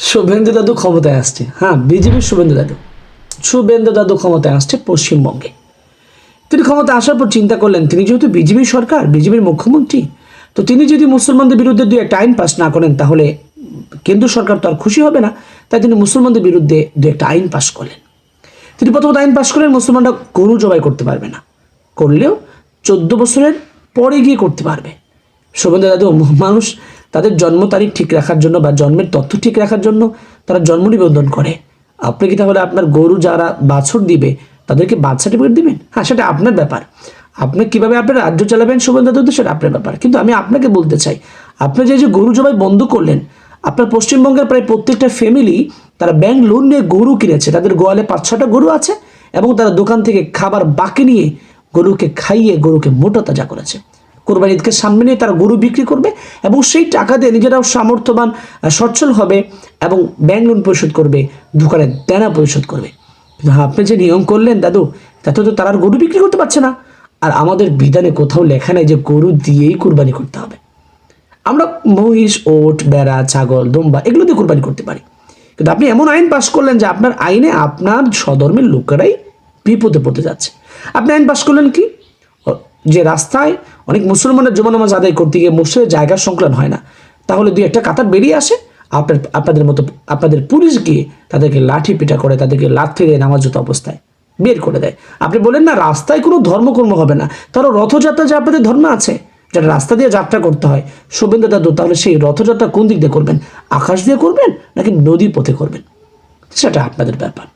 শুভেন্দু দাদু ক্ষমতায় আসছে, হ্যাঁ বিজেপির শুভেন্দু দাদু ক্ষমতায় আসছে পশ্চিমবঙ্গে। তিনি ক্ষমতায় আসার পর চিন্তা করলেন, তিনি যেহেতু বিজেপির সরকার, বিজেপির মুখ্যমন্ত্রী, তো তিনি যদি মুসলমানদের বিরুদ্ধে দু একটা আইন পাস না করেন তাহলে কেন্দ্র সরকার তো আর খুশি হবে না। তাই তিনি মুসলমানদের বিরুদ্ধে দু একটা আইন পাস করলেন। তিনি প্রথমত আইন পাস করলেন মুসলমানরা গরু জবাই করতে পারবে না, করলেও 14 বছরের পরে গিয়ে করতে পারবে। শুভেন্দু দাদু মানুষ তাদের জন্ম তারিখ ঠিক রাখার জন্য বা জন্মের তথ্য ঠিক রাখার জন্য তারা জন্ম নিবন্ধন করে। আপনি কি তাহলে আপনার গরু যারা বাছুর দিবে তাদেরকে বার্থ সার্টিফিকেট দিবেন? হ্যাঁ, সেটা আপনার ব্যাপার। আপনি কিভাবে আপনার রাজ্য চালাবেন শুভেন্দু দাদু, সেটা আপনার ব্যাপার। কিন্তু আমি আপনাকে বলতে চাই, আপনি যে গরু জবাই বন্ধ করলেন, আপনার পশ্চিমবঙ্গের প্রায় প্রত্যেকটা ফ্যামিলি তারা ব্যাংক লোন নিয়ে গরু কিনেছে, তাদের গোয়ালে 5-6টা গরু আছে এবং তারা দোকান থেকে খাবার বাকি নিয়ে গরুকে খাইয়ে গরুকে মোটা তাজা করেছে। কোরবানি ঈদকে সামনে নিয়ে তারা গরু বিক্রি করবে এবং সেই টাকা দিয়ে নিজেরাও সামর্থ্যবান সচ্ছল হবে এবং ব্যাংক লোন পরিশোধ করবে, দোকানের দেনা পরিশোধ করবে। কিন্তু আপনি যে নিয়ম করলেন দাদু, তাতে তো তারা আর গরু বিক্রি করতে পারছে না। আর আমাদের বিধানে কোথাও লেখা নেই যে গরু দিয়েই কোরবানি করতে হবে। আমরা মহিষ, ওট, বেড়া, ছাগল, দুম্বা এগুলো দিয়ে কোরবানি করতে পারি। কিন্তু আপনি এমন আইন পাশ করলেন যে আপনার আইনে আপনার স্বধর্মের লোকেরাই বিপদে পড়তে যাচ্ছে। আপনি আইন পাশ করলেন কি, যে রাস্তায় অনেক মুসলমানের জুমা নামাজ আদায় করতে গিয়ে মসজিদের জায়গার সংকলন হয় না, তাহলে দুই একটা কাতার বেরিয়ে আসে, আপনাদের পুলিশ গিয়ে তাদেরকে লাঠি পিটা করে, তাদেরকে লাথ ফিরিয়ে নামাজত অবস্থায় বের করে দেয়। আপনি বলেন না রাস্তায় কোনো ধর্মকর্ম হবে না, তাহলে রথযাত্রা যে আপনাদের ধর্ম আছে, যেটা রাস্তা দিয়ে যাত্রা করতে হয়, শুভেন্দু দাদু তাহলে সেই রথযাত্রা কোন দিক দিয়ে করবেন? আকাশ দিয়ে করবেন নাকি নদীর পথে করবেন? সেটা আপনাদের ব্যাপার।